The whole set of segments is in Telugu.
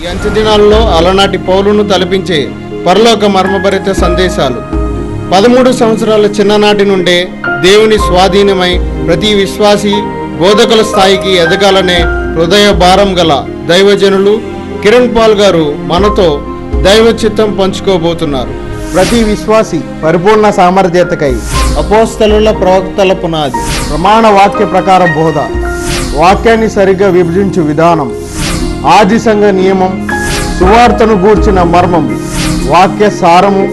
అంచె దినాల్లో అలనాటి పౌలును తలపించే పరలోక మర్మభరిత సందేశాలు. 13 సంవత్సరాల చిన్ననాటి నుండే దేవుని స్వాధీనమై ప్రతి విశ్వాసి బోధకుల స్థాయికి ఎదగాలనే హృదయ భారం గల దైవజనులు కిరణ్ పాల్ గారు మనతో దైవ చిత్తం పంచుకోబోతున్నారు. ప్రతి విశ్వాసి పరిపూర్ణ సామర్థ్యతకై అపోస్తలుల ప్రవక్తల పునాది, ప్రమాణ వాక్య ప్రకార బోధ, వాక్యాన్ని సరిగ్గా విభజించు విధానం, ఆది సంఘ నియమం, సువార్తను గూర్చిన మర్మం, వాక్య సారము,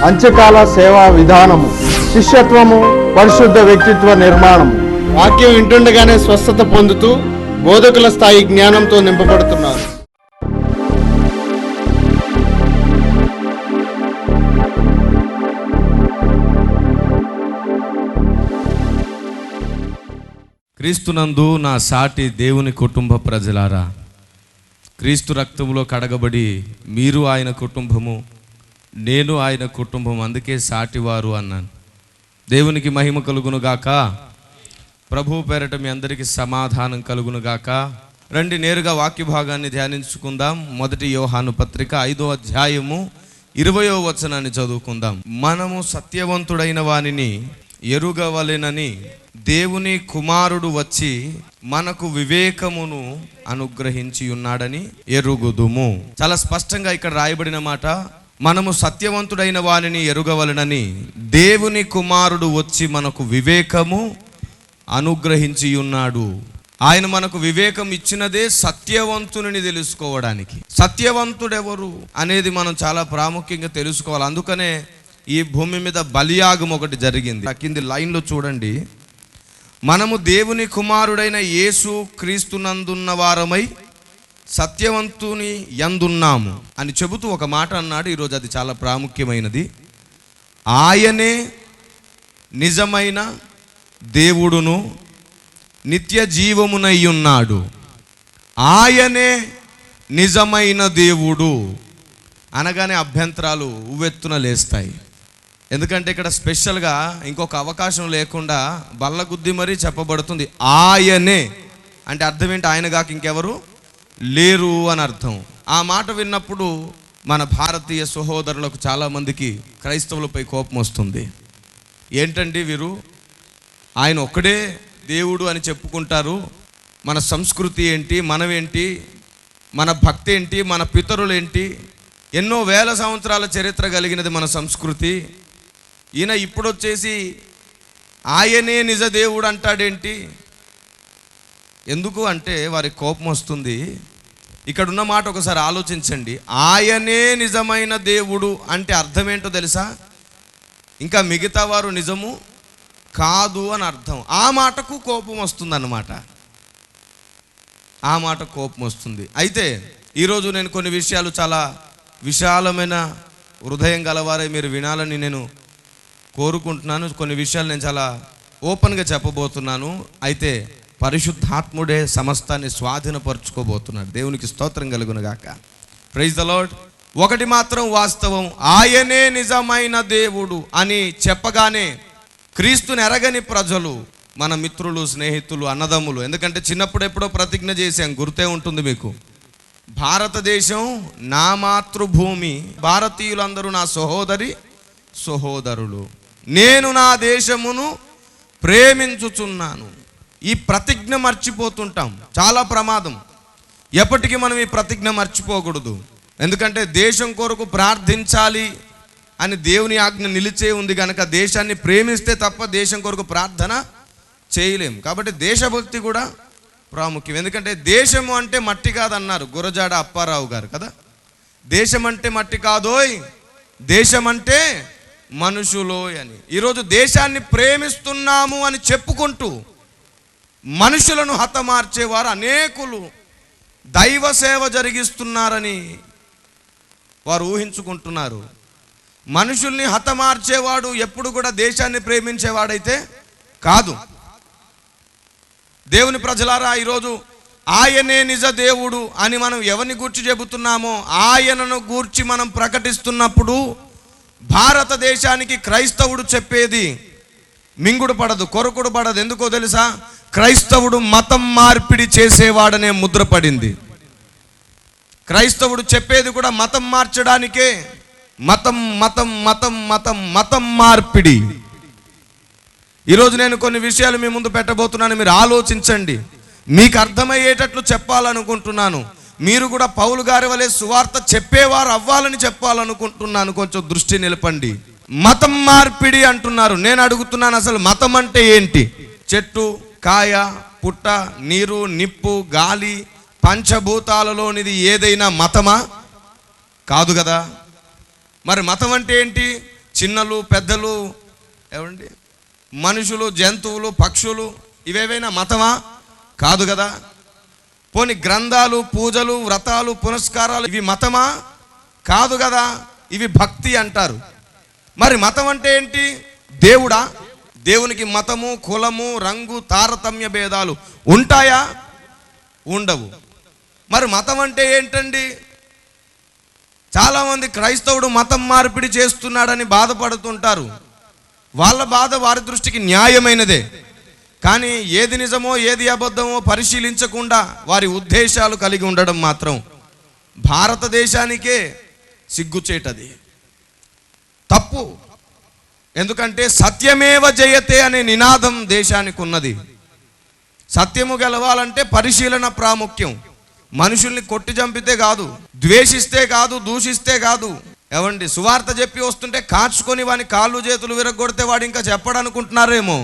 అంత్యకాల సేవా విధానము, శిష్యత్వము, పరిశుద్ధ వ్యక్తిత్వ నిర్మాణము. వాక్యం వింటుండగానే స్వస్థత పొందుతూ బోధకుల స్థాయి జ్ఞానంతో నింపబడుతున్నారు. క్రీస్తునందు నా సాటి దేవుని కుటుంబ ప్రజలారా, క్రీస్తు రక్తంలో కడగబడి మీరు ఆయన కుటుంబము, నేను ఆయన కుటుంబం, అందుకే సాటివారు అన్నాను. దేవునికి మహిమ కలుగునుగాక. ప్రభు పేరట మీ అందరికీ సమాధానం కలుగునుగాక. రండి నేరుగా వాక్య భాగాన్ని ధ్యానించుకుందాం. 1 యోహాను పత్రిక 5వ అధ్యాయము 20వ వచనాన్ని చదువుకుందాం. మనము సత్యవంతుడైన వానిని ఎరుగవలెనని దేవుని కుమారుడు వచ్చి మనకు వివేకమును అనుగ్రహించి ఉన్నాడని ఎరుగుదుము. చాలా స్పష్టంగా ఇక్కడ రాయబడిన మాట, మనము సత్యవంతుడైన వానిని ఎరుగవలెనని దేవుని కుమారుడు వచ్చి మనకు వివేకము అనుగ్రహించి ఉన్నాడు. ఆయన మనకు వివేకం ఇచ్చినదే సత్యవంతుని తెలుసుకోవడానికి. సత్యవంతుడెవరు అనేది మనం చాలా ప్రాముఖ్యంగా తెలుసుకోవాలి. అందుకనే ఈ భూమి మీద బలియాగం ఒకటి జరిగింది. కింది లైన్లో చూడండి, మనము దేవుని కుమారుడైన యేసు క్రీస్తునందున్న వారమై సత్యవంతుని యందున్నాము అని చెబుతూ ఒక మాట అన్నాడు. ఈరోజు అది చాలా ప్రాముఖ్యమైనది. ఆయనే నిజమైన దేవుడును నిత్య జీవమునై ఉన్నాడు. ఆయనే నిజమైన దేవుడు అనగానే అభ్యంతరాలు ఉవ్వెత్తున లేస్తాయి. ఎందుకంటే ఇక్కడ స్పెషల్గా ఇంకొక అవకాశం లేకుండా బల్లగుద్ది మరీ చెప్పబడుతుంది. ఆయనే అంటే అర్థం ఏంటి? ఆయన కాక ఇంకెవరు లేరు అని అర్థం. ఆ మాట విన్నప్పుడు మన భారతీయ సహోదరులకు చాలామందికి క్రైస్తవులపై కోపం వస్తుంది. ఏంటండి వీరు, ఆయన ఒక్కడే దేవుడు అని చెప్పుకుంటారు, మన సంస్కృతి ఏంటి, మనమేంటి, మన భక్తి ఏంటి, మన పితరులేంటి, ఎన్నో వేల సంవత్సరాల చరిత్ర కలిగినది మన సంస్కృతి. ఈయన ఇప్పుడు వచ్చేసి ఆయనే నిజ దేవుడు అంటాడేంటి? ఎందుకు అంటే వారికి కోపం వస్తుంది. ఇక్కడ ఉన్న మాట ఒకసారి ఆలోచించండి. ఆయనే నిజమైన దేవుడు అంటే అర్థం ఏంటో తెలుసా? ఇంకా మిగతా వారు నిజము కాదు అని అర్థం. ఆ మాటకు కోపం వస్తుంది అన్నమాట. ఆ మాట కోపం వస్తుంది. అయితే ఈరోజు నేను కొన్ని విషయాలు, చాలా విశాలమైన హృదయం గలవారే మీరు వినాలని నేను కోరుకుంటున్నాను. కొన్ని విషయాలు నేను చాలా ఓపెన్గా చెప్పబోతున్నాను. అయితే పరిశుద్ధాత్ముడే సమస్తాన్ని స్వాధీనపరచుకోబోతున్నాడు. దేవునికి స్తోత్రం కలుగునుగాక. Praise the Lord. ఒకటి మాత్రం వాస్తవం, ఆయనే నిజమైన దేవుడు అని చెప్పగానే క్రీస్తుని ఎరగని ప్రజలు, మన మిత్రులు, స్నేహితులు, అన్నదమ్ములు, ఎందుకంటే చిన్నప్పుడు ఎప్పుడో ప్రతిజ్ఞ చేశాం, గుర్తే ఉంటుంది మీకు. భారతదేశం నా మాతృభూమి, భారతీయులందరూ నా సహోదరి సహోదరులు, నేను నా దేశమును ప్రేమించుచున్నాను. ఈ ప్రతిజ్ఞ మర్చిపోతుంటాం, చాలా ప్రమాదం. ఎప్పటికీ మనం ఈ ప్రతిజ్ఞ మర్చిపోకూడదు. ఎందుకంటే దేశం కొరకు ప్రార్థించాలి అని దేవుని ఆజ్ఞ నిలిచే ఉంది కనుక దేశాన్ని ప్రేమిస్తే తప్ప దేశం కొరకు ప్రార్థన చేయలేం. కాబట్టి దేశభక్తి కూడా ప్రాముఖ్యం. ఎందుకంటే దేశము అంటే మట్టి కాదన్నారు గురజాడ అప్పారావు గారు కదా. దేశం అంటే మట్టి కాదోయ్, దేశం అంటే మనుషులోయ్ అని. ఈరోజు దేశాన్ని ప్రేమిస్తున్నాము అని చెప్పుకుంటూ మనుషులను హతమార్చేవారు అనేకులు దైవ సేవ జరిగిస్తున్నారని వారు ఊహించుకుంటున్నారు. మనుషుల్ని హతమార్చేవాడు ఎప్పుడు కూడా దేశాన్ని ప్రేమించేవాడైతే కాదు. దేవుని ప్రజలారా, ఈరోజు ఆయనే నిజ దేవుడు అని మనం ఎవరిని గూర్చి చెబుతున్నామో ఆయనను గూర్చి మనం ప్రకటిస్తున్నప్పుడు భారతదేశానికి క్రైస్తవుడు చెప్పేది మింగుడు పడదు, కొరకుడు పడదు. ఎందుకో తెలుసా? క్రైస్తవుడు మతం మార్పిడి చేసేవాడనే ముద్ర పడింది. క్రైస్తవుడు చెప్పేది కూడా మతం మార్చడానికే. మతం మతం మతం మతం మతం మార్పిడి. ఈరోజు నేను కొన్ని విషయాలు మీ ముందు పెట్టబోతున్నాను, మీరు ఆలోచించండి. మీకు అర్థమయ్యేటట్లు చెప్పాలనుకుంటున్నాను. మీరు కూడా పౌలు గారి వలె సువార్త చెప్పేవారు అవ్వాలని చెప్పాలనుకుంటున్నాను. కొంచెం దృష్టి నిలపండి. మతం మార్పిడి అంటున్నారు. నేను అడుగుతున్నాను, అసలు మతం అంటే ఏంటి? చెట్టు, కాయ, పుట్ట, నీరు, నిప్పు, గాలి, పంచభూతాలలోనిది ఏదైనా మతమా? కాదు కదా. మరి మతం అంటే ఏంటి? చిన్నలు, పెద్దలు, ఏమండి, మనుషులు, జంతువులు, పక్షులు, ఇవేవైనా మతమా? కాదు కదా. పోని గ్రంథాలు, పూజలు, వ్రతాలు, పునస్కారాలు, ఇవి మతమా? కాదు కదా. ఇవి భక్తి అంటారు. మరి మతం అంటే ఏంటి? దేవుడా? దేవునికి మతము, కులము, రంగు, తారతమ్య భేదాలు ఉంటాయా? ఉండవు. మరి మతం అంటే ఏంటండి? చాలామంది క్రైస్తవుడు మతం మార్పిడి చేస్తున్నాడని బాధపడుతుంటారు. వాళ్ళ బాధ వారి దృష్టికి న్యాయమైనదే. కానీ ఏది నిజమో ఏది అబద్ధమో పరిశీలించకుండా వారి ఉద్దేశాలు కలిగి ఉండడం మాత్రం భారతదేశానికే సిగ్గుచేటది, తప్పు. ఎందుకంటే సత్యమేవ జయతే అనే నినాదం దేశానికి ఉన్నది. సత్యము గెలవాలంటే పరిశీలన ప్రాముఖ్యం. మనుషుల్ని కొట్టి చంపితే కాదు, ద్వేషిస్తే కాదు, దూషిస్తే కాదు. ఏవండి, సువార్త చెప్పి వస్తుంటే కాచుకొని వాని కాళ్ళు చేతులు విరగొడితే వాడు ఇంకా చెప్పడనుకుంటున్నారేమో.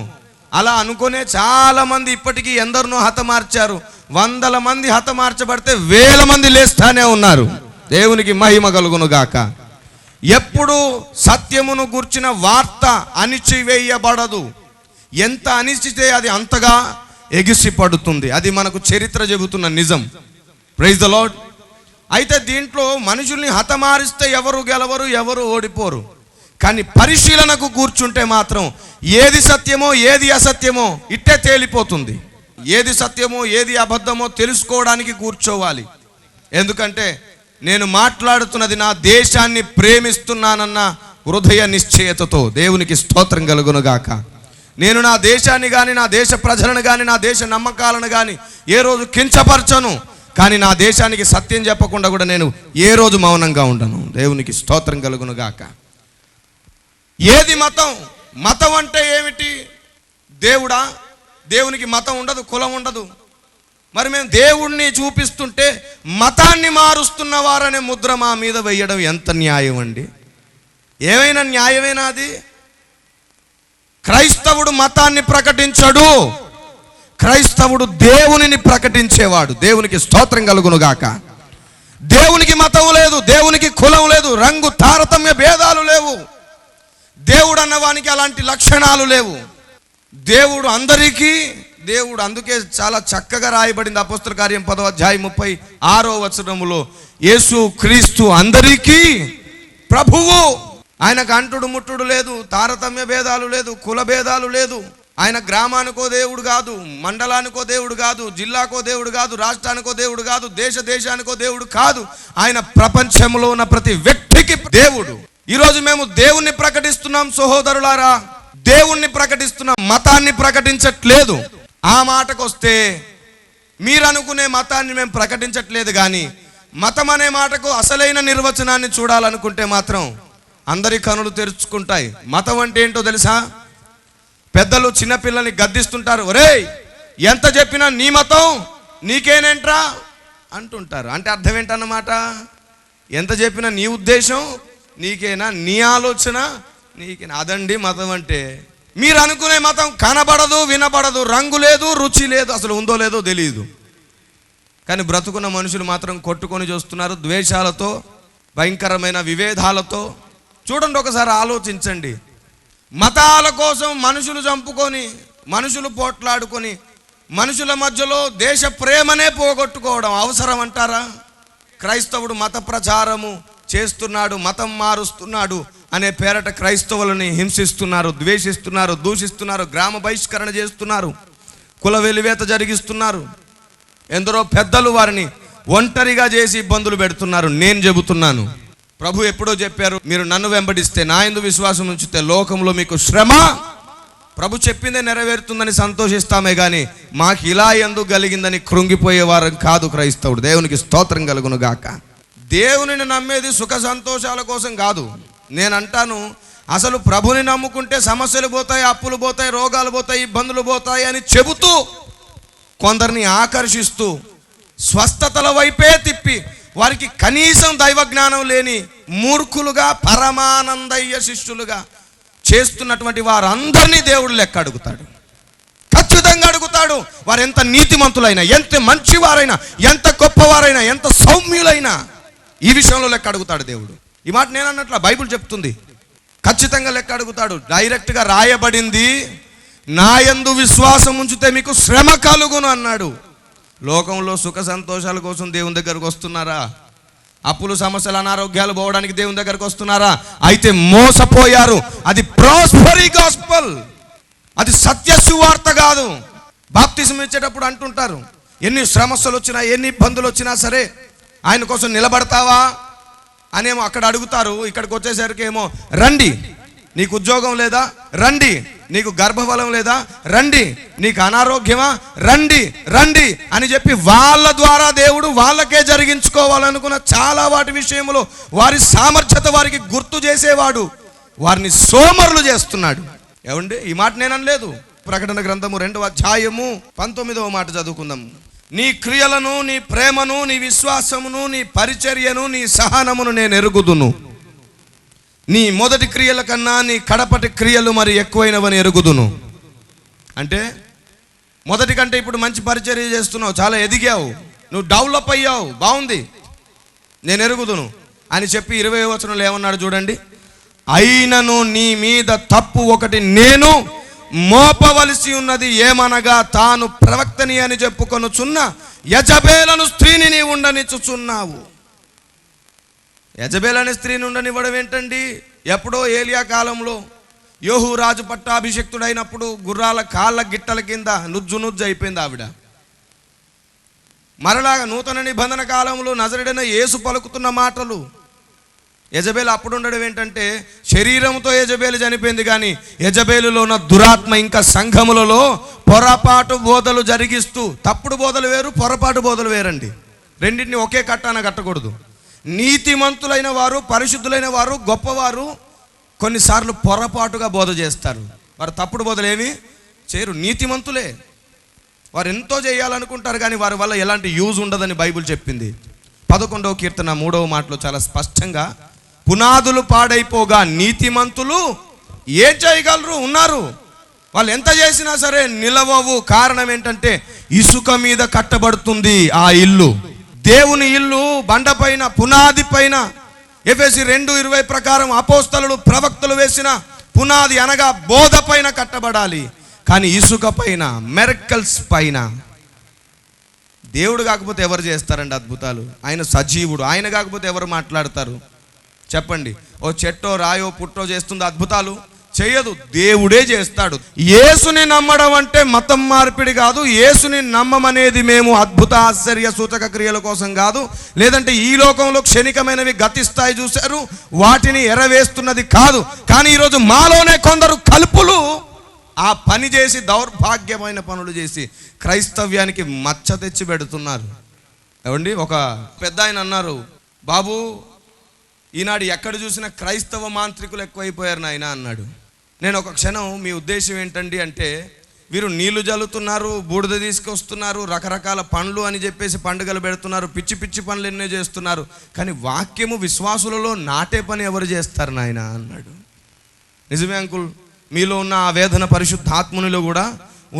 అలా అనుకునే చాలా మంది ఇప్పటికీ ఎందరినో హతమార్చారు. వందల మంది హతమార్చబడితే వేల మంది లేస్తానే ఉన్నారు. దేవునికి మహిమ కలుగును గాక. ఎప్పుడు సత్యమును గూర్చిన వార్త అణిచివేయబడదు. ఎంత అణిచితే అది అంతగా ఎగిసి పడుతుంది. అది మనకు చరిత్ర చెబుతున్న నిజం. Praise the Lord. అయితే దీంట్లో మనుషుల్ని హతమారిస్తే ఎవరు గెలవరు, ఎవరు ఓడిపోరు. కానీ పరిశీలనకు కూర్చుంటే మాత్రం ఏది సత్యమో ఏది అసత్యమో ఇట్టే తేలిపోతుంది. ఏది సత్యమో ఏది అబద్ధమో తెలుసుకోవడానికి కూర్చోవాలి. ఎందుకంటే నేను మాట్లాడుతున్నది నా దేశాన్ని ప్రేమిస్తున్నానన్న హృదయ నిశ్చయతతో. దేవునికి స్తోత్రం కలుగునుగాక. నేను నా దేశాన్ని కానీ, నా దేశ ప్రజలను కానీ, నా దేశ నమ్మకాలను కానీ ఏ రోజు కించపరచను. కానీ నా దేశానికి సత్యం చెప్పకుండా కూడా నేను ఏ రోజు మౌనంగా ఉండను. దేవునికి స్తోత్రం కలుగునుగాక. ఏది మతం? మతం అంటే ఏమిటి? దేవుడా? దేవునికి మతం ఉండదు, కులం ఉండదు. మరి మేము దేవుణ్ణి చూపిస్తుంటే మతాన్ని మారుస్తున్న వారనే ముద్ర మా మీద వేయడం ఎంత న్యాయం అండి? ఏమైనా న్యాయమేనా అది? క్రైస్తవుడు మతాన్ని ప్రకటించడు, క్రైస్తవుడు దేవునిని ప్రకటించేవాడు. దేవునికి స్తోత్రం కలుగునుగాక. దేవునికి మతం లేదు, దేవునికి కులం లేదు, రంగు తారతమ్య భేదాలు లేవు. దేవుడు అన్నవానికి అలాంటి లక్షణాలు లేవు. దేవుడు అందరికీ దేవుడు. అందుకే చాలా చక్కగా రాయబడింది అపోస్తల కార్యం 10వ అధ్యాయం 36వ వచనములో, యేసు క్రీస్తు అందరికీ ప్రభువు. ఆయనకు అంటుడు ముట్టుడు లేదు, తారతమ్య భేదాలు లేదు, కుల భేదాలు లేదు. ఆయన గ్రామానికో దేవుడు కాదు, మండలానికో దేవుడు కాదు, జిల్లాకో దేవుడు కాదు, రాష్ట్రానికో దేవుడు కాదు, దేశానికో దేవుడు కాదు. ఆయన ప్రపంచంలో ఉన్న ప్రతి వ్యక్తికి దేవుడు. ఈరోజు మేము దేవుణ్ణి ప్రకటిస్తున్నాం సహోదరులారా, దేవుణ్ణి ప్రకటిస్తున్నాం, మతాన్ని ప్రకటించట్లేదు. ఆ మాటకు వస్తే మీరు అనుకునే మతాన్ని మేము ప్రకటించట్లేదు. కానీ మతం అనే మాటకు అసలైన నిర్వచనాన్ని చూడాలనుకుంటే మాత్రం అందరి కనులు తెరుచుకుంటాయి. మతం అంటే ఏంటో తెలుసా? పెద్దలు చిన్నపిల్లల్ని గద్దిస్తుంటారు. ఒరేయ్, ఎంత చెప్పినా నీ మతం నీకేనేంట్రా అంటుంటారు. అంటే అర్థం ఏంటన్నమాట? ఎంత చెప్పినా నీ ఉద్దేశం నీకేనా, నీ ఆలోచన నీకేనా? అదండి మతం అంటే. మీరు అనుకునే మతం కనబడదు, వినబడదు, రంగు లేదు, రుచి లేదు, అసలు ఉందో లేదో తెలియదు. కానీ బ్రతుకున్న మనుషులు మాత్రం కొట్టుకొని చూస్తున్నారు, ద్వేషాలతో, భయంకరమైన విభేదాలతో. చూడండి, ఒకసారి ఆలోచించండి. మతాల కోసం మనుషులు చంపుకొని, మనుషులు పోట్లాడుకొని, మనుషుల మధ్యలో దేశ ప్రేమనే పోగొట్టుకోవడం అవసరం అంటారా? క్రైస్తవుడు మత ప్రచారము చేస్తున్నాడు, మతం మారుస్తున్నాడు అనే పేరట క్రైస్తవులని హింసిస్తున్నారు, ద్వేషిస్తున్నారు, దూషిస్తున్నారు, గ్రామ బహిష్కరణ చేస్తున్నారు, కుల వెలివేత జరిగిస్తున్నారు. ఎందరో పెద్దలు వారిని ఒంటరిగా చేసి ఇబ్బందులు పెడుతున్నారు. నేను చెబుతున్నాను, ప్రభు ఎప్పుడో చెప్పారు, మీరు నన్ను వెంబడిస్తే, నా యందు విశ్వాసం ఉంచితే లోకంలో మీకు శ్రమ. ప్రభు చెప్పిందే నెరవేరుతుందని సంతోషిస్తామే కానీ మాకు ఇలా ఎందుకు కలిగిందని కృంగిపోయేవారు కాదు క్రైస్తవుడు. దేవునికి స్తోత్రం కలుగును గాక. దేవునిని నమ్మేది సుఖ సంతోషాల కోసం కాదు. నేను అంటాను, అసలు ప్రభుని నమ్ముకుంటే సమస్యలు పోతాయి, అప్పులు పోతాయి, రోగాలు పోతాయి, ఇబ్బందులు పోతాయి అని చెబుతూ కొందరిని ఆకర్షిస్తూ స్వస్థతల వైపే తిప్పి వారికి కనీసం దైవ జ్ఞానం లేని మూర్ఖులుగా పరమానందయ్య శిష్యులుగా చేస్తున్నటువంటి వారందరినీ దేవుడు లెక్క అడుగుతాడు, ఖచ్చితంగా అడుగుతాడు. వారు ఎంత నీతిమంతులైనా, ఎంత మంచివారైనా, ఎంత గొప్పవారైనా, ఎంత సౌమ్యులైనా ఈ విషయంలో లెక్క అడుగుతాడు దేవుడు. ఈ మాట నేను అన్నట్ల బైబిల్ చెప్తుంది. ఖచ్చితంగా లెక్క అడుగుతాడు. డైరెక్ట్గా రాయబడింది, నా యందు విశ్వాసం ఉంచితే మీకు శ్రమ కలుగును అన్నాడు. లోకంలో సుఖ సంతోషాల కోసం దేవుని దగ్గరకు వస్తున్నారా? అప్పులు, సమస్యలు, అనారోగ్యాలు పోవడానికి దేవుని దగ్గరకు వస్తున్నారా? అయితే మోసపోయారు. అది ప్రాస్పరీ గాస్పల్, అది సత్య సువార్త కాదు. బాప్తిజం ఇచ్చేటప్పుడు అంటుంటారు, ఎన్ని సమస్యలు వచ్చినా, ఎన్ని ఇబ్బందులు వచ్చినా సరే ఆయన కోసం నిలబడతావా అనేమో అక్కడ అడుగుతారు. ఇక్కడికి వచ్చేసరికి ఏమో, రండి, నీకు ఉద్యోగం లేదా, రండి, నీకు గర్భఫలం లేదా, రండి, నీకు అనారోగ్యమా, రండి రండి అని చెప్పి వాళ్ళ ద్వారా దేవుడు వాళ్ళకే జరిగించుకోవాలనుకున్న చాలా వాటి విషయంలో వారి సామర్థ్యత వారికి గుర్తు చేసేవాడు వారిని సోమరులు చేస్తున్నాడు. ఏమండి, ఈ మాట నేను అనలేదు. ప్రకటన గ్రంథము 2వ అధ్యాయము 19వ మాట చదువుకుందాం. నీ క్రియలను, నీ ప్రేమను, నీ విశ్వాసమును, నీ పరిచర్యను, నీ సహనమును నేను ఎరుగుదును. నీ మొదటి క్రియల కన్నా నీ కడపటి క్రియలు మరి ఎక్కువైనవని ఎరుగుదును. అంటే మొదటి కంటే ఇప్పుడు మంచి పరిచర్య చేస్తున్నావు, చాలా ఎదిగావు, నువ్వు డెవలప్ అయ్యావు, బాగుంది, నేను ఎరుగుదును అని చెప్పి 20వ వచనంలో ఏమన్నాడు చూడండి. అయినను నీ మీద తప్పు ఒకటి నేను మోపవలసి ఉన్నది, ఏమనగా తాను ప్రవక్తని అని చెప్పుకొనుచున్న యజబేలను స్త్రీని నీ ఉండనిచ్చుచున్నావు. యజబేల్ అనే స్త్రీని ఉండనివ్వడం ఏంటండి? ఎప్పుడో ఏలియా కాలంలో యోహు రాజు పట్టాభిషిక్తుడైనప్పుడు గుర్రాల కాళ్ళ గిట్టల కింద నుజ్జు అయిపోయింది ఆవిడ. మరలాగా నూతన నిబంధన కాలంలో నజరేయుడైన యేసు పలుకుతున్న మాటలు. యజబేలు అప్పుడు ఉండడం ఏంటంటే, శరీరంతో యజబేలు చనిపోయింది, కానీ యజబేలులో ఉన్న దురాత్మ ఇంకా సంఘములలో పొరపాటు బోధలు జరిగిస్తూ, తప్పుడు బోధలు వేరు, పొరపాటు బోధలు వేరండి. రెండింటిని ఒకే కట్టాన కట్టకూడదు. నీతిమంతులైన వారు, పరిశుద్ధులైన వారు, గొప్పవారు కొన్నిసార్లు పొరపాటుగా బోధ చేస్తారు. వారు తప్పుడు బోధలు ఏమి చేయరు, నీతిమంతులే. వారు ఎంతో చేయాలనుకుంటారు, కానీ వారి వల్ల ఎలాంటి యూజ్ ఉండదని బైబిల్ చెప్పింది. 11వ కీర్తన 3వ మాటలో చాలా స్పష్టంగా, పునాదులు పాడైపోగా నీతిమంతులు ఏం చేయగలరు? ఉన్నారు. వాళ్ళు ఎంత చేసినా సరే నిలవవు. కారణం ఏంటంటే ఇసుక మీద కట్టబడుతుంది ఆ ఇల్లు. దేవుని ఇల్లు బండపైన, పునాది పైన. ఎఫెసీ 2:20 ప్రకారం అపోస్తలులు, ప్రవక్తలు వేసిన పునాది అనగా బోధ పైన కట్టబడాలి. కానీ ఇసుక పైన, మెరకల్స్ పైన. దేవుడు కాకపోతే ఎవరు చేస్తారండి అద్భుతాలు? ఆయన సజీవుడు. ఆయన కాకపోతే ఎవరు మాట్లాడతారు చెప్పండి? ఓ చెట్టో, రాయో, పుట్టో చేస్తుంది అద్భుతాలు? చేయదు, దేవుడే చేస్తాడు. యేసుని నమ్మడం అంటే మతం మార్పిడి కాదు. యేసుని నమ్మమనేది మేము అద్భుత, ఆశ్చర్య, సూచక క్రియల కోసం కాదు, లేదంటే ఈ లోకంలో క్షణికమైనవి గతిస్తాయి చూశారు వాటిని ఎరవేస్తున్నది కాదు. కానీ ఈరోజు మాలోనే కొందరు కల్పులు ఆ పని చేసి, దౌర్భాగ్యమైన పనులు చేసి క్రైస్తవ్యానికి మచ్చ తెచ్చి పెడుతున్నారు. ఏమండి, ఒక పెద్ద ఆయన అన్నారు, బాబు ఈనాడు ఎక్కడ చూసినా క్రైస్తవ మాంత్రికులు ఎక్కువైపోయారు నాయన అన్నాడు. నేను ఒక క్షణం, మీ ఉద్దేశం ఏంటండి అంటే, వీరు నీళ్లు జల్లుతున్నారు, బూడిద తీసుకొస్తున్నారు, రకరకాల పండ్లు అని చెప్పేసి పండుగలు పెడుతున్నారు, పిచ్చి పిచ్చి పనులు ఎన్నో చేస్తున్నారు, కానీ వాక్యము విశ్వాసులలో నాటే పని ఎవరు చేస్తారు నాయన అన్నాడు. నిజమే అంకుల్, మీలో ఉన్న ఆ వేదన పరిశుద్ధాత్మునిలో కూడా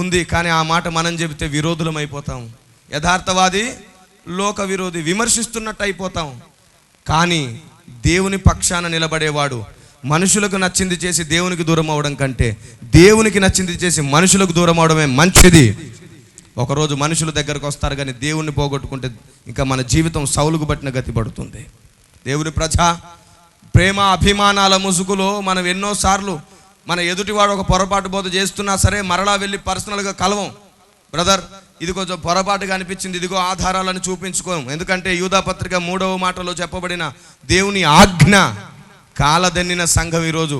ఉంది. కానీ ఆ మాట మనం చెబితే విరోధులం అయిపోతాం. యథార్థవాది లోక విరోధి, విమర్శిస్తున్నట్టు అయిపోతాం. కానీ దేవుని పక్షాన నిలబడేవాడు మనుషులకు నచ్చింది చేసి దేవునికి దూరం అవడం కంటే దేవునికి నచ్చింది చేసి మనుషులకు దూరం అవడమే మంచిది. ఒకరోజు మనుషుల దగ్గరకు వస్తారు, కానీ దేవుణ్ణి పోగొట్టుకుంటే ఇంకా మన జీవితం సౌలుకు పట్టిన గతి పడుతుంది. దేవుని ప్రజ, ప్రేమ అభిమానాల ముసుగులో మనం ఎన్నోసార్లు మన ఎదుటివాడు ఒక పొరపాటు బోధ చేస్తున్నా సరే మరలా వెళ్ళి పర్సనల్గా కలవం. బ్రదర్, ఇది కొంచెం పొరపాటుగా అనిపించింది, ఇదిగో ఆధారాలను చూపించుకోం. ఎందుకంటే యూదా పత్రిక 3వ మాటలో చెప్పబడిన దేవుని ఆజ్ఞ కాలదన్నిన సంఘం ఈరోజు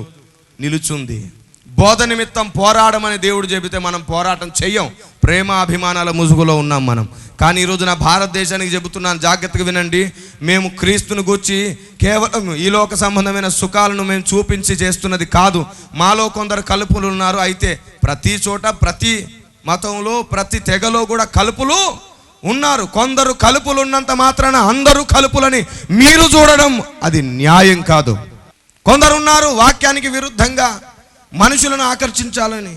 నిలుచుంది. బోధ నిమిత్తం పోరాడమని దేవుడు చెబితే మనం పోరాటం చెయ్యం, ప్రేమ అభిమానాల ముసుగులో ఉన్నాం మనం. కానీ ఈరోజు నా భారతదేశానికి చెబుతున్నాను, జాగ్రత్తగా వినండి. మేము క్రీస్తుని గూర్చి కేవలం ఈ లోక సంబంధమైన సుఖాలను మేము చూపించి చేస్తున్నది కాదు. మాలో కొందరు కలుపులు ఉన్నారు. అయితే ప్రతి చోట, ప్రతి మతంలో, ప్రతి తెగలో కూడా కలుపులు ఉన్నారు. కొందరు కలుపులు ఉన్నంత మాత్రాన అందరూ కలుపులని మీరు చూడడం అది న్యాయం కాదు. కొందరు ఉన్నారు వాక్యానికి విరుద్ధంగా మనుషులను ఆకర్షించాలని,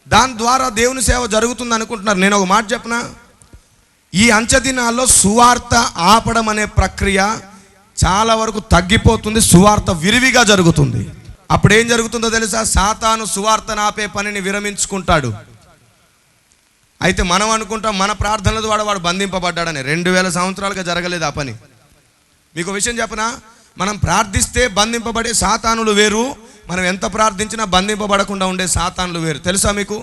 దాని ద్వారా దేవుని సేవ జరుగుతుంది అనుకుంటున్నారు. నేను ఒక మాట చెప్పనా, ఈ అంచె దినాల్లో సువార్త ఆపడం అనే ప్రక్రియ చాలా వరకు తగ్గిపోతుంది. సువార్త విరివిగా జరుగుతుంది. అప్పుడు ఏం జరుగుతుందో తెలుసా? సాతాను సువార్తను ఆపే పనిని విరమించుకుంటాడు. అయితే మనం అనుకుంటాం మన ప్రార్థనల ద్వారా వాడు బంధింపబడ్డాడని. 2000 సంవత్సరాలుగా జరగలేదు ఆ పని. మీకు విషయం చెప్పనా, మనం ప్రార్థిస్తే బంధింపబడే సాతానులు వేరు, మనం ఎంత ప్రార్థించినా బంధింపబడకుండా ఉండే సాతానులు వేరు. తెలుసా మీకు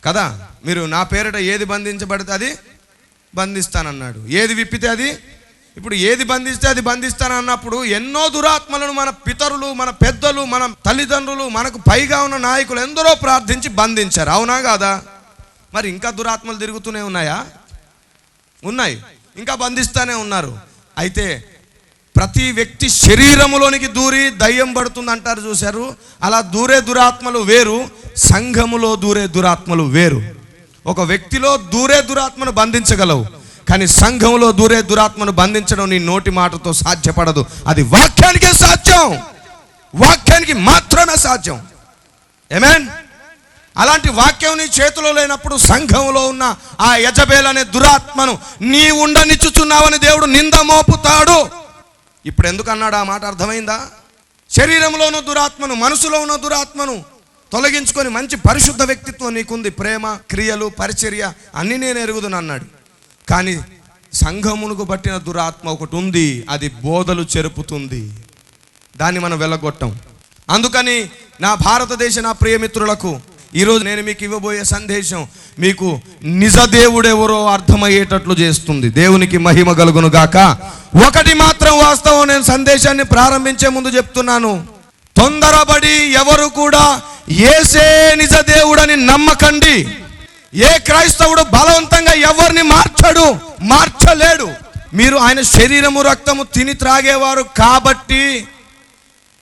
కదా? మీరు నా పేరిట ఏది బంధించబడితే అది బంధిస్తానన్నాడు, ఏది విప్పితే అది. ఇప్పుడు ఏది బంధిస్తే అది బంధిస్తానన్నప్పుడు ఎన్నో దురాత్మలను మన పితరులు, మన పెద్దలు, మన తల్లిదండ్రులు, మనకు పైగా ఉన్న నాయకులు ఎందరో ప్రార్థించి బంధించారు. అవునా కాదా? మరి ఇంకా దురాత్మలు తిరుగుతూనే ఉన్నాయా? ఉన్నాయి, ఇంకా బంధిస్తూనే ఉన్నారు. అయితే ప్రతి వ్యక్తి శరీరములోనికి దూరి దయ్యం పడుతుంది అంటారు, చూశారు? అలా దూరే దురాత్మలు వేరు, సంఘములో దూరే దురాత్మలు వేరు. ఒక వ్యక్తిలో దూరే దురాత్మను బంధించగలవు, కానీ సంఘంలో దూరే దురాత్మను బంధించడం నీ నోటి మాటతో సాధ్యపడదు. అది వాక్యానికే సాధ్యం, వాక్యానికి మాత్రమే సాధ్యం. ఆమేన్. అలాంటి వాక్యం నీ చేతిలో లేనప్పుడు సంఘంలో ఉన్న ఆ యజబేల్ అనే దురాత్మను నీ ఉండనిచ్చుచున్నావని దేవుడు నింద మోపుతాడు. ఇప్పుడు ఎందుకు అన్నాడు ఆ మాట? అర్థమైందా? శరీరంలో ఉన్న దురాత్మను, మనసులో ఉన్న దురాత్మను తొలగించుకొని మంచి పరిశుద్ధ వ్యక్తిత్వం నీకుంది, ప్రేమ, క్రియలు, పరిచర్య అన్నీ నేను ఎరుగుదును అన్నాడు. కానీ సంఘమునకు పట్టిన దురాత్మ ఒకటి ఉంది, అది బోధలు చెరుపుతుంది. దాన్ని మనం వెళ్ళగొట్టాం. అందుకని నా భారతదేశ నా ప్రియమిత్రులకు ఈరోజు నేను మీకు ఇవ్వబోయే సందేశం మీకు నిజ దేవుడెవరో అర్థమయ్యేటట్లు చేస్తుంది. దేవునికి మహిమ కలుగును గాక. ఒకటి మాత్రం వాస్తవం, నేను సందేశాన్ని ప్రారంభించే ముందు చెప్తున్నాను, తొందరపడి ఎవరు కూడా యేసే నిజ దేవుడని నమ్మకండి. ఏ క్రైస్తవుడు బలవంతంగా ఎవరిని మార్చలేడు. మీరు ఆయన శరీరము రక్తము తిని త్రాగేవారు కాబట్టి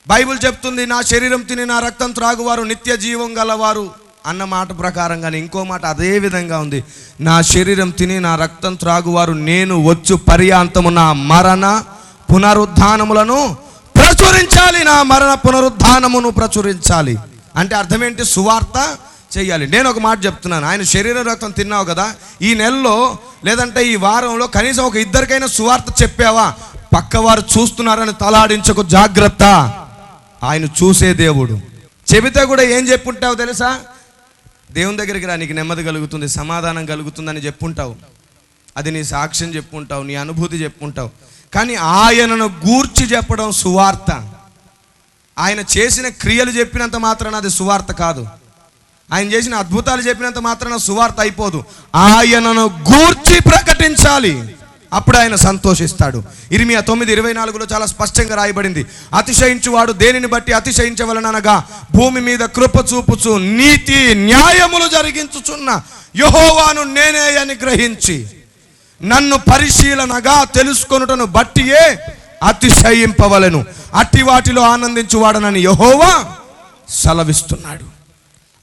బైబిల్ చెప్తుంది, నా శరీరం తిని నా రక్తం త్రాగువారు నిత్య జీవం గలవారు అన్న మాట ప్రకారంగానే ఇంకో మాట అదే విధంగా ఉంది, నా శరీరం తిని నా రక్తం త్రాగువారు నేను వచ్చు పర్యాంతము నా మరణ పునరుద్ధానములను ప్రచురించాలి. నా మరణ పునరుద్ధానమును ప్రచురించాలి అంటే అర్థం ఏంటి? సువార్త చెయ్యాలి. నేను ఒక మాట చెప్తున్నాను, ఆయన శరీర రక్తం తిన్నావు కదా, ఈ నెలలో లేదంటే ఈ వారంలో కనీసం ఒక ఇద్దరికైనా సువార్త చెప్పావా? పక్కవారు చూస్తున్నారని తలాడించకు, జాగ్రత్త. ఆయన చూసే దేవుడు. చెబితే కూడా ఏం చెప్పుంటావు తెలుసా? దేవుని దగ్గరికి రా, నీకు నెమ్మది కలుగుతుంది, సమాధానం కలుగుతుందని చెప్పుంటావు. అది నీ సాక్ష్యం చెప్పుంటావు, నీ అనుభూతి చెప్పుంటావు. కానీ ఆయనను గూర్చి చెప్పడం సువార్త. ఆయన చేసిన క్రియలు చెప్పినంత మాత్రాన అది సువార్త కాదు. ఆయన చేసిన అద్భుతాలు చెప్పినంత మాత్రాన సువార్త అయిపోదు. ఆయనను గూర్చి ప్రకటించాలి, అప్పుడు ఆయన సంతోషిస్తాడు. ఇర్మియా 9:24లో చాలా స్పష్టంగా రాయబడింది, అతిశయించువాడు దేనిని బట్టి అతిశయించవలననగా భూమి మీద కృప చూపుచు నీతి న్యాయములు జరిగించుచున్న యెహోవాను నేనే అని గ్రహించి నన్ను పరిశీలనగా తెలుసుకొనుటను బట్టియే అతిశయింపవలెను, అట్టి వాటిలో ఆనందించువాడనని యెహోవా సెలవిస్తున్నాడు.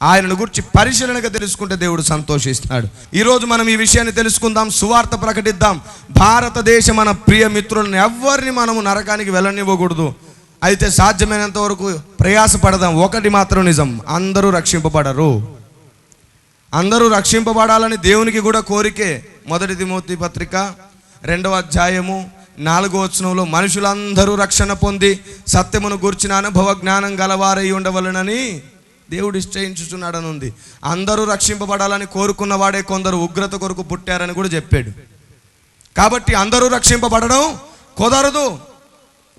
ఆయనను గురించి పరిశీలనగా తెలుసుకుంటే దేవుడు సంతోషిస్తాడు. ఈరోజు మనం ఈ విషయాన్ని తెలుసుకుందాం, సువార్త ప్రకటిద్దాం. భారతదేశ మన ప్రియ మిత్రులను ఎవరిని మనము నరకానికి వెళ్ళనివ్వకూడదు. అయితే సాధ్యమైనంత వరకు ప్రయాసపడదాం. ఒకటి మాత్రం నిజం, అందరూ రక్షింపబడరు. అందరూ రక్షింపబడాలని దేవునికి కూడా కోరికే. 1 తిమోతి పత్రిక 2వ అధ్యాయము 4వ వచనంలో మనుషులందరూ రక్షణ పొంది సత్యమును గూర్చిన అనుభవ జ్ఞానం గలవారై ఉండవలనని దేవుడు నిశ్చయించుచున్నాడని ఉంది. అందరూ రక్షింపబడాలని కోరుకున్న వాడే కొందరు ఉగ్రత కొరకు పుట్టారని కూడా చెప్పాడు. కాబట్టి అందరూ రక్షింపబడడం కుదరదు.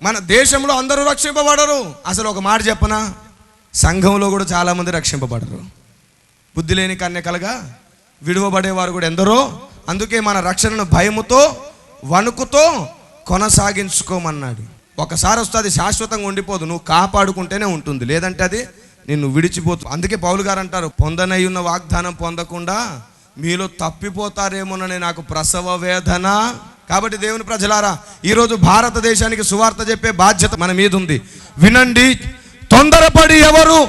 మన దేశంలో అందరూ రక్షింపబడరు. అసలు ఒక మాట చెప్పనా, సంఘంలో కూడా చాలామంది రక్షింపబడరు. బుద్ధి లేని కన్యకలుగా విడువబడేవారు కూడా ఎందరో. అందుకే మన రక్షణను భయముతో వణుకుతో కొనసాగించుకోమన్నాడు. ఒకసారి వస్తే అది శాశ్వతంగా ఉండిపోదు, నువ్వు కాపాడుకుంటేనే ఉంటుంది, లేదంటే అది నిన్ను విడిచిపోతుంది. అందుకే పౌలు గారు అంటారు, పొందనై ఉన్న వాగ్దానం పొందకుండా మీలో తప్పిపోతారేమోనని నాకు ప్రసవ వేదన. కాబట్టి దేవుని ప్రజలారా, ఈరోజు భారతదేశానికి సువార్త చెప్పే బాధ్యత మన మీద ఉంది. వినండి, తొందరపడి ఎవరు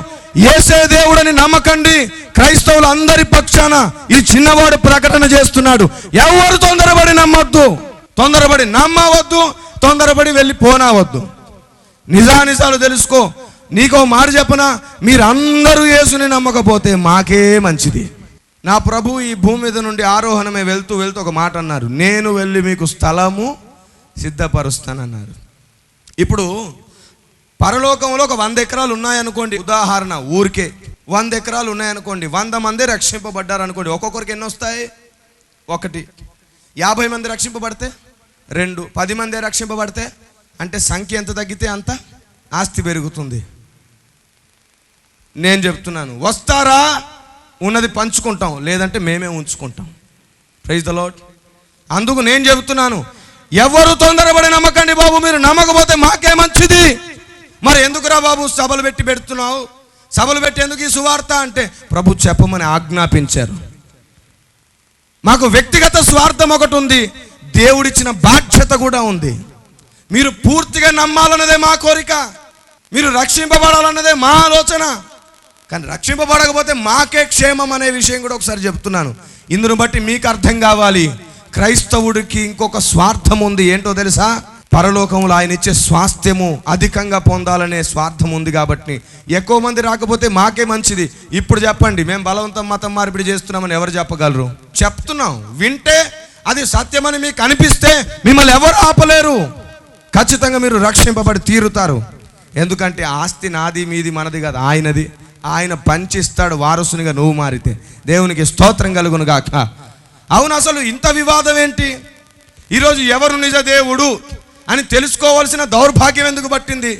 యేసే దేవుడని నమ్మకండి. క్రైస్తవులు అందరి పక్షాన ఈ చిన్నవాడు ప్రకటన చేస్తున్నాడు. ఎవరు తొందరపడి నమ్మొద్దు, తొందరపడి నమ్మవద్దు, తొందరపడి వెళ్ళి పోనావద్దు. నిజానిజాలు తెలుసుకో. నీకో మాట చెప్పనా, మీరందరూ యేసుని నమ్మకపోతే మాకే మంచిది. నా ప్రభు ఈ భూమి మీద నుండి ఆరోహణమే వెళ్తూ వెళ్తూ ఒక మాట అన్నారు, నేను వెళ్ళి మీకు స్థలము సిద్ధపరుస్తానన్నారు. ఇప్పుడు పరలోకంలో ఒక 100 ఎకరాలు ఉన్నాయనుకోండి, ఉదాహరణ ఊరికే 100 ఎకరాలు ఉన్నాయనుకోండి, 100 మంది రక్షింపబడ్డారు అనుకోండి. ఒక్కొక్కరికి ఎన్ని వస్తాయి? 1. 50 మంది రక్షింపబడితే 2, 10 మంది రక్షింపబడితే అంటే సంఖ్య ఎంత తగ్గితే అంత ఆస్తి పెరుగుతుంది. నేను చెప్తున్నాను, వస్తారా ఉన్నది పంచుకుంటాం, లేదంటే మేమే ఉంచుకుంటాం. Praise the lord. అందుకు నేను చెబుతున్నాను, ఎవరు తొందరపడి నమ్మకండి బాబు. మీరు నమ్మకపోతే మాకే మంచిది. మరి ఎందుకురా బాబు సభలు పెడుతున్నావు? సభలు పెట్టి ఎందుకు ఈ సువార్త అంటే ప్రభు చెప్పమని ఆజ్ఞాపించారు. మాకు వ్యక్తిగత స్వార్థం ఒకటి ఉంది, దేవుడిచ్చిన బాధ్యత కూడా ఉంది. మీరు పూర్తిగా నమ్మాలన్నదే మా కోరిక, మీరు రక్షింపబడాలన్నదే మా ఆలోచన. కానీ రక్షింపబడకపోతే మాకే క్షేమం అనే విషయం కూడా ఒకసారి చెప్తున్నాను. ఇందును బట్టి మీకు అర్థం కావాలి, క్రైస్తవుడికి ఇంకొక స్వార్థం ఉంది. ఏంటో తెలుసా? పరలోకంలో ఆయన ఇచ్చే స్వాస్థ్యము అధికంగా పొందాలనే స్వార్థం ఉంది. కాబట్టి ఎక్కువ మంది రాకపోతే మాకే మంచిది. ఇప్పుడు చెప్పండి, మేము బలవంతం మతం మార్పిడి చేస్తున్నామని ఎవరు చెప్పగలరు? చెప్తున్నాం, వింటే అది సత్యమని మీకు అనిపిస్తే మిమ్మల్ని ఎవరు ఆపలేరు. ఖచ్చితంగా మీరు రక్షింపబడి తీరుతారు. ఎందుకంటే ఆస్తి నాది మీది మనది కాదు, ఆయనది. ఆయన పంచిస్తాడు వారసునిగా నువ్వు మారితే. దేవునికి స్తోత్రం కలుగును గాక. అవును, అసలు ఇంత వివాదం ఏంటి? ఈరోజు ఎవరు నిజ దేవుడు అని తెలుసుకోవాల్సిన దౌర్భాగ్యం ఎందుకు పట్టింది?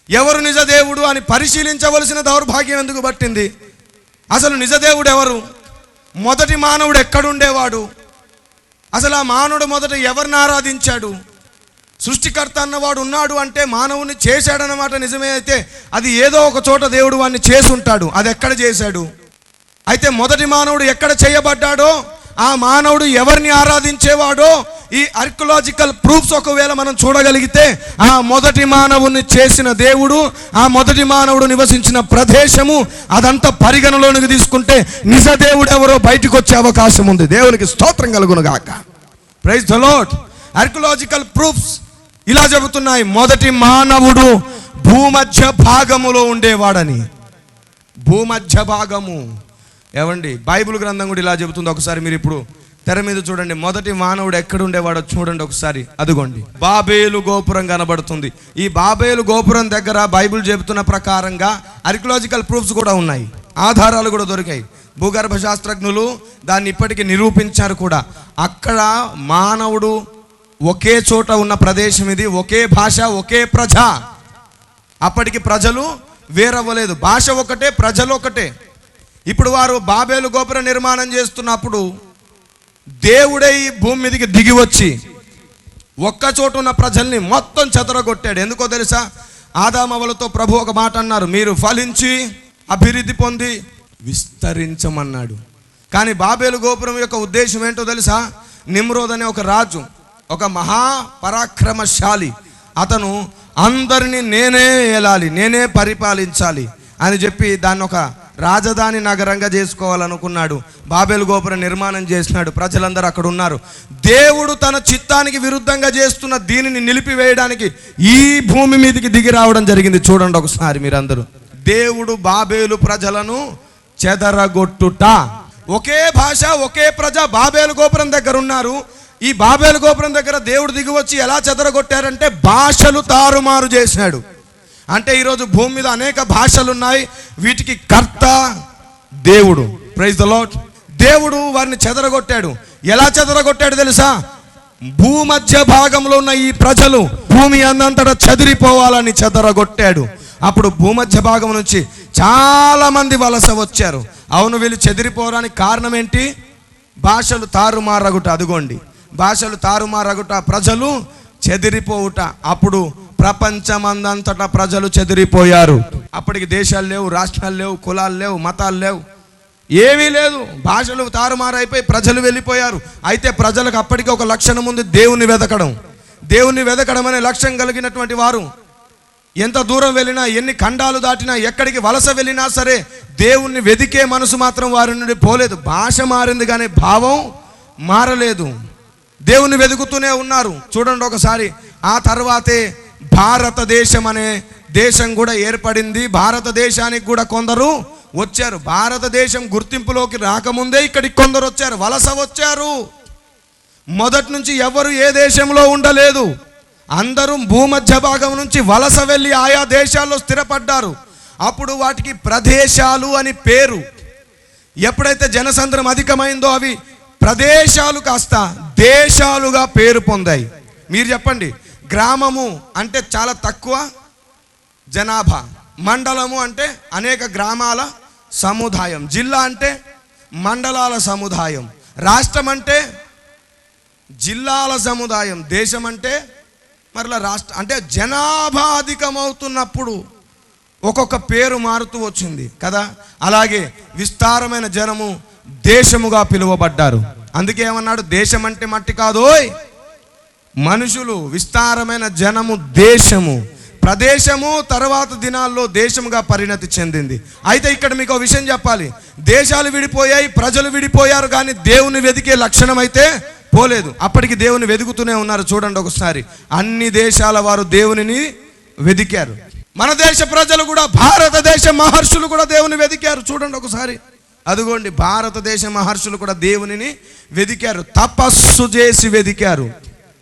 ఎవరు నిజ దేవుడు అని పరిశీలించవలసిన దౌర్భాగ్యం ఎందుకు పట్టింది? అసలు నిజ దేవుడు ఎవరు? మొదటి మానవుడు ఎక్కడుండేవాడు? అసలు ఆ మానవుడు మొదట ఎవరిని ఆరాధించాడు? సృష్టికర్త అన్నవాడు ఉన్నాడు అంటే మానవుని చేశాడన్నమాట నిజమే. అయితే అది ఏదో ఒక చోట దేవుడు వాడిని చేసి ఉంటాడు. అది ఎక్కడ చేశాడు? అయితే మొదటి మానవుడు ఎక్కడ చేయబడ్డాడో, ఆ మానవుడు ఎవరిని ఆరాధించేవాడో ఈ ఆర్కియలాజికల్ ప్రూఫ్స్ ఒకవేళ మనం చూడగలిగితే, ఆ మొదటి మానవుని చేసిన దేవుడు, ఆ మొదటి మానవుడు నివసించిన ప్రదేశము, అదంతా పరిగణలోనికి తీసుకుంటే నిజ దేవుడు ఎవరో బయటకు వచ్చే అవకాశం ఉంది. దేవునికి స్తోత్రం కలుగును గాక. Praise the Lord. Archaeological proofs ఇలా చెబుతున్నాయి, మొదటి మానవుడు భూమధ్య భాగములో ఉండేవాడని. భూమధ్య భాగము ఏమండి, బైబిల్ గ్రంథం కూడా ఇలా చెబుతుంది. ఒకసారి మీరు ఇప్పుడు తెర మీద చూడండి, మొదటి మానవుడు ఎక్కడ ఉండేవాడో చూడండి ఒకసారి. అదిగోండి, బాబేలు గోపురం కనబడుతుంది. ఈ బాబేలు గోపురం దగ్గర బైబిల్ చెబుతున్న ప్రకారంగా ఆర్కియలాజికల్ ప్రూఫ్స్ కూడా ఉన్నాయి, ఆధారాలు కూడా దొరికాయి. భూగర్భ శాస్త్రజ్ఞులు దాన్ని ఇప్పటికీ నిరూపించారు కూడా. అక్కడ మానవుడు ఒకే చోట ఉన్న ప్రదేశం ఇది, ఒకే భాష, ఒకే ప్రజ. అప్పటికి ప్రజలు వేరవ్వలేదు, భాష ఒకటే, ప్రజలు ఒకటే. ఇప్పుడు వారు బాబేలు గోపుర నిర్మాణం చేస్తున్నప్పుడు దేవుడే ఈ భూమి మీదకి దిగి వచ్చి ఒక్క చోట ఉన్న ప్రజల్ని మొత్తం చెదరగొట్టాడు. ఎందుకో తెలుసా? ఆదామవలతో ప్రభు ఒక మాట అన్నారు, మీరు ఫలించి అభివృద్ధి పొంది విస్తరించమన్నాడు. కానీ బాబేలు గోపురం యొక్క ఉద్దేశం ఏంటో తెలుసా? నిమ్రోద్ అనే ఒక రాజు, ఒక మహాపరాక్రమశాలి, అతను అందరినీ నేనే ఏలాలి, నేనే పరిపాలించాలి అని చెప్పి దాన్ని ఒక రాజధాని నగరంగా చేసుకోవాలనుకున్నాడు. బాబేలు గోపురం నిర్మాణం చేసినాడు. ప్రజలందరూ అక్కడ ఉన్నారు. దేవుడు తన చిత్తానికి విరుద్ధంగా చేస్తున్న దీనిని నిలిపివేయడానికి ఈ భూమి మీదకి దిగి రావడం జరిగింది. చూడండి ఒకసారి మీరందరూ. దేవుడు బాబేలు ప్రజలను చెదరగొట్టుట. ఒకే భాష, ఒకే ప్రజ బాబేలు గోపురం దగ్గర ఉన్నారు. ఈ బాబేలు గోపురం దగ్గర దేవుడు దిగి వచ్చి ఎలా చెదరగొట్టారంటే భాషలు తారుమారు చేసినాడు. అంటే ఈరోజు భూమి మీద అనేక భాషలు ఉన్నాయి, వీటికి కర్త దేవుడు. Praise the Lord. దేవుడు వారిని చెదరగొట్టాడు. ఎలా చెదరగొట్టాడు తెలుసా? భూమధ్య భాగంలో ఉన్న ఈ ప్రజలు భూమి అందంతటా చెదిరిపోవాలని చెదరగొట్టాడు. అప్పుడు భూమధ్య భాగం నుంచి చాలా మంది వలస వచ్చారు. అవును, వీళ్ళు చెదిరిపోవడానికి కారణం ఏంటి? భాషలు తారుమారగుట. అదిగోండి, భాషలు తారుమారగుట, ప్రజలు చెదిరిపోవుట. అప్పుడు ప్రపంచమందంతటా ప్రజలు చెదిరిపోయారు. అప్పటికి దేశాలు లేవు, రాష్ట్రాలు లేవు, కులాలు లేవు, మతాలు లేవు, ఏమీ లేదు. భాషలు తారుమారైపోయి ప్రజలు వెళ్ళిపోయారు. అయితే ప్రజలకు అప్పటికి ఒక లక్షణం ఉంది, దేవుని వెదకడం. దేవుని వెదకడం అనే లక్ష్యం కలిగినటువంటి వారు ఎంత దూరం వెళ్ళినా, ఎన్ని ఖండాలు దాటినా, ఎక్కడికి వలస వెళ్ళినా సరే దేవుణ్ణి వెదికే మనసు మాత్రం వారి నుండి పోలేదు. భాష మారింది కానీ భావం మారలేదు. దేవుణ్ణి వెతుకుతూనే ఉన్నారు. చూడండి ఒకసారి. ఆ తర్వాతే భారతదేశం అనే దేశం కూడా ఏర్పడింది. భారతదేశానికి కూడా కొందరు వచ్చారు. భారతదేశం గుర్తింపులోకి రాకముందే ఇక్కడికి కొందరు వచ్చారు, వలస వచ్చారు. మొదటి నుంచి ఎవరు ఏ దేశంలో ఉండలేదు. అందరూ భూమధ్య భాగం నుంచి వలస వెళ్ళి ఆయా దేశాల్లో స్థిరపడ్డారు. అప్పుడు వాటికి ప్రదేశాలు అని పేరు. ఎప్పుడైతే జనసంద్రం అధికమైందో అవి ప్రదేశాలు కాస్త దేశాలుగా పేరు పొందాయి. మీరు చెప్పండి, గ్రామము అంటే చాలా తక్కువ జనాభా, మండలము అంటే అనేక గ్రామాల సముదాయం, జిల్లా అంటే మండలాల సముదాయం, రాష్ట్రం అంటే జిల్లాల సముదాయం, దేశం అంటే మరలా రాష్ట్రం. అంటే జనాభా అధికమవుతున్నప్పుడు ఒక్కొక్క పేరు మారుతూ వచ్చింది కదా. అలాగే విస్తారమైన జనము దేశముగా పిలువబడ్డారు. అందుకే ఏమన్నాడు? దేశం అంటే మట్టి కాదోయ్, మనుషులు. విస్తారమైన జనము దేశము, ప్రదేశము తర్వాత దినాల్లో దేశముగా పరిణతి చెందింది. అయితే ఇక్కడ మీకు ఒక విషయం చెప్పాలి. దేశాలు విడిపోయాయి, ప్రజలు విడిపోయారు, కానీ దేవుని వెదికే లక్షణం అయితే పోలేదు. అప్పటికి దేవుని వెతుకుతూనే ఉన్నారు. చూడండి ఒకసారి. అన్ని దేశాల వారు దేవునిని వెదికారు. మన దేశ ప్రజలు కూడా, భారతదేశ మహర్షులు కూడా దేవుని వెదికారు. చూడండి ఒకసారి. అదిగోండి, భారతదేశ మహర్షులు కూడా దేవునిని వెదికారు. తపస్సు చేసి వెదికారు.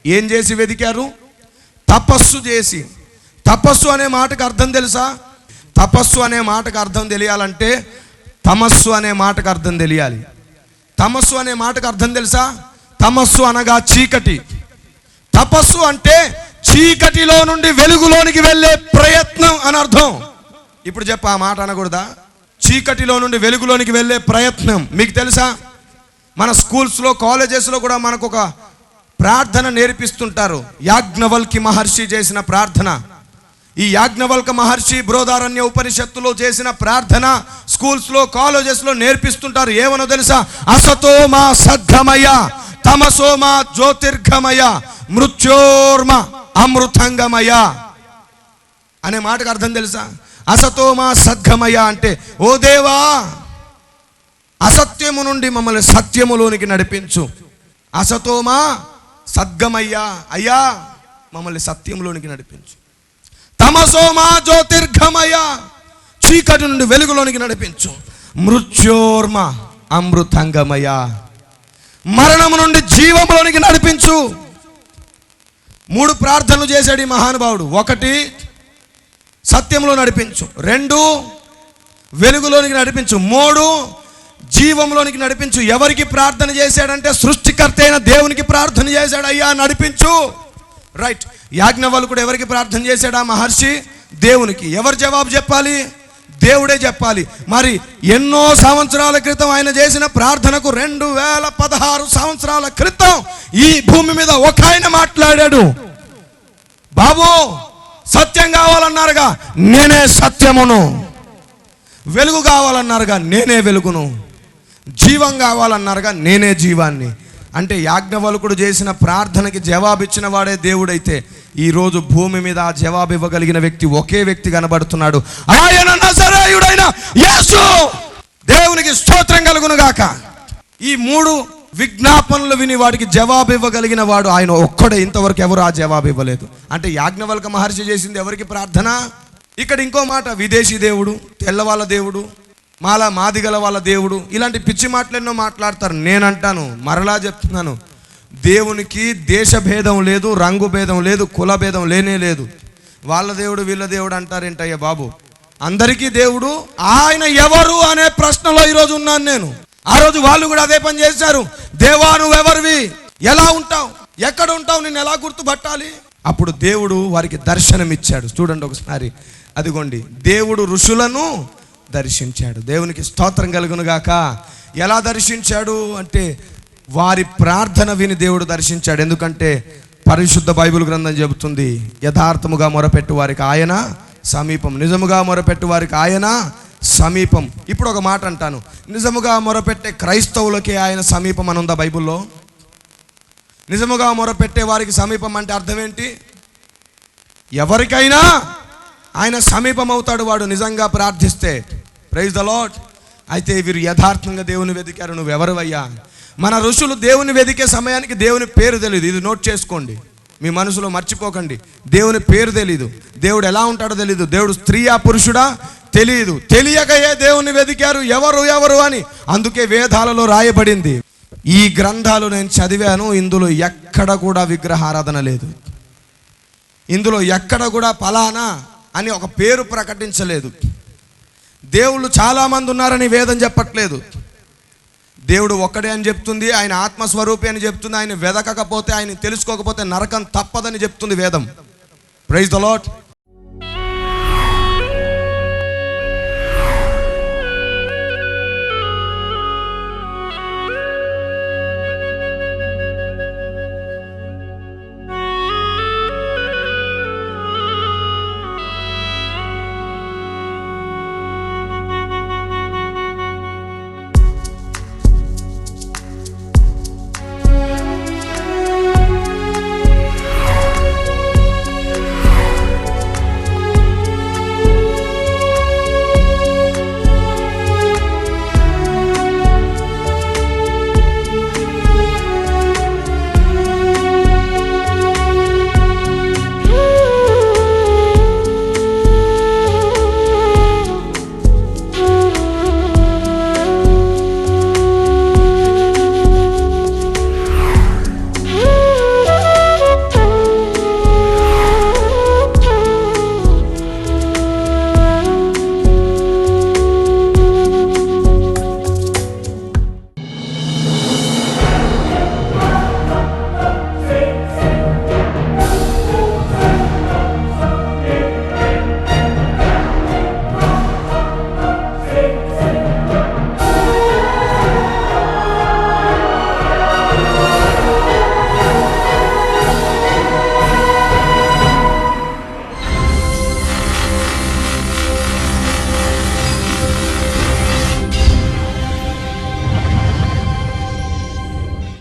ఏం చేసి వెదికారు? తపస్సు చేసి. తపస్సు అనే మాటకు అర్థం తెలుసా? తపస్సు అనే మాటకు అర్థం తెలియాలంటే తమస్సు అనే మాటకు అర్థం తెలియాలి. తమస్సు అనే మాటకు అర్థం తెలుసా? తమస్సు అనగా చీకటి. తపస్సు అంటే చీకటిలో నుండి వెలుగులోనికి వెళ్ళే ప్రయత్నం అని అర్థం. ఇప్పుడు చెప్ప, ఆ మాట అనకూడదా? చీకటిలో నుండి వెలుగులోనికి వెళ్ళే ప్రయత్నం. మీకు తెలుసా, మన స్కూల్స్లో, కాలేజెస్లో కూడా మనకు ఒక ప్రార్థన నేర్పిస్తుంటారు. యాజ్ఞవల్కి మహర్షి చేసిన ప్రార్థన. ఈ యాజ్ఞవల్క మహర్షి బృహదారణ్య ఉపనిషత్తులో చేసిన ప్రార్థన స్కూల్స్లో, కాలేజెస్లో నేర్పిస్తుంటారు. ఏమనో తెలుసా? అసతో మా సద్గమయ, తమసో మా జ్యోతిర్గమయ, మృత్యోర్మ అమృతంగమయ అనే మాటకు అర్థం తెలుసా? అసతో మా సద్గమయ అంటే, ఓ దేవా, అసత్యము నుండి మమ్మల్ని సత్యములోనికి నడిపించు. అసతోమా సద్గమయ్యా, అయ్యా మమ్మల్ని సత్యంలోనికి నడిపించు. తమసోమా జ్యోతిర్గమయ, చీకటి నుండి వెలుగులోనికి నడిపించు. మృత్యోర్మ అమృతంగమయ, మరణము నుండి జీవములోనికి నడిపించు. 3 ప్రార్థనలు చేశాడు ఈ మహానుభావుడు. 1 సత్యంలో నడిపించు, 2 వెలుగులోనికి నడిపించు, 3 జీవంలోనికి నడిపించు. ఎవరికి ప్రార్థన చేశాడంటే సృష్టికర్త అయిన దేవునికి ప్రార్థన చేశాడు. అయ్యా నడిపించు. రైట్. యాజ్ఞవల్కుడు ఎవరికి ప్రార్థన చేశాడు? ఆ మహర్షి దేవునికి. ఎవరు జవాబు చెప్పాలి? దేవుడే చెప్పాలి. మరి ఎన్నో సంవత్సరాల క్రితం ఆయన చేసిన ప్రార్థనకు 2016 సంవత్సరాల క్రితం ఈ భూమి మీద ఒక ఆయన మాట్లాడాడు. బాబు, సత్యం కావాలన్నారుగా, నేనే సత్యమును. వెలుగు కావాలన్నారుగా, నేనే వెలుగును. జీవం కావాలన్నారుగా, నేనే జీవాన్ని. అంటే యాజ్ఞవల్కుడు చేసిన ప్రార్థనకి జవాబిచ్చిన వాడే దేవుడైతే ఈరోజు భూమి మీద ఆ జవాబు ఇవ్వగలిగిన వ్యక్తి ఒకే వ్యక్తి కనబడుతున్నాడు. ఆయన నజరేయుడైన యేసు. దేవునికి స్తోత్రం కలుగును గాక. ఈ 3 విజ్ఞాపనలు విని వాడికి జవాబు ఇవ్వగలిగిన వాడు ఆయన ఒక్కడే. ఇంతవరకు ఎవరు ఆ జవాబు ఇవ్వలేదు. అంటే యాజ్ఞవల్క మహర్షి చేసింది ఎవరికి ప్రార్థన? ఇక్కడ ఇంకో మాట, విదేశీ దేవుడు, తెల్లవాళ్ళ దేవుడు, మాదిగల వాళ్ళ దేవుడు, ఇలాంటి పిచ్చి మాటలు ఎన్నో మాట్లాడతారు. నేనంటాను, మరలా చెప్తున్నాను, దేవునికి దేశ భేదం లేదు, రంగు భేదం లేదు, కుల భేదం లేనే లేదు. వాళ్ళ దేవుడు వీళ్ళ దేవుడు అంటారేంటయ్యా బాబు? అందరికీ దేవుడు ఆయన ఎవరు అనే ప్రశ్నలో ఈరోజు ఉన్నాను నేను. ఆ రోజు వాళ్ళు కూడా అదే పని చేశారు. దేవా నువ్వెవరివి, ఎలా ఉంటావు, ఎక్కడ ఉంటావు, నిన్ను ఎలా గుర్తుపట్టాలి? అప్పుడు దేవుడు వారికి దర్శనం ఇచ్చాడు. చూడండి ఒకసారి, అదిగోండి, దేవుడు ఋషులను దర్శించాడు. దేవునికి స్తోత్రం కలుగును గాక. ఎలా దర్శించాడు అంటే వారి ప్రార్థన విని దేవుడు దర్శించాడు. ఎందుకంటే పరిశుద్ధ బైబిల్ గ్రంథం చెబుతుంది, యథార్థముగా మొరపెట్టు వారికి ఆయన సమీపం, నిజముగా మొరపెట్టు వారికి ఆయన సమీపం. ఇప్పుడు ఒక మాట అంటాను, నిజముగా మొరపెట్టే క్రైస్తవులకి ఆయన సమీపం అని ఉందా బైబిల్లో? నిజముగా మొరపెట్టే వారికి సమీపం అంటే అర్థం ఏంటి? ఎవరికైనా ఆయన సమీపం అవుతాడు వాడు నిజంగా ప్రార్థిస్తే. Praise the Lord. అయితే వీరు యథార్థంగా దేవుని వెతికారు. నువ్వెవరివయ్యా? మన ఋషులు దేవుని వెతికే సమయానికి దేవుని పేరు తెలియదు. ఇది నోట్ చేసుకోండి, మీ మనసులో మర్చిపోకండి. దేవుని పేరు తెలీదు, దేవుడు ఎలా ఉంటాడో తెలీదు, దేవుడు స్త్రీయా పురుషుడా తెలియదు. తెలియకయే దేవుని వెతికారు ఎవరు ఎవరు అని. అందుకే వేదాలలో రాయబడింది. ఈ గ్రంథాలు నేను చదివాను, ఇందులో ఎక్కడ కూడా విగ్రహారాధన లేదు. ఇందులో ఎక్కడ కూడా ఫలానా అని ఒక పేరు ప్రకటించలేదు. దేవుళ్ళు చాలామంది ఉన్నారని వేదం చెప్పట్లేదు. దేవుడు ఒక్కడే అని చెప్తుంది, ఆయన ఆత్మస్వరూపి అని చెప్తుంది. ఆయన వెదకకపోతే, ఆయన తెలుసుకోకపోతే నరకం తప్పదని చెప్తుంది వేదం. Praise the lord.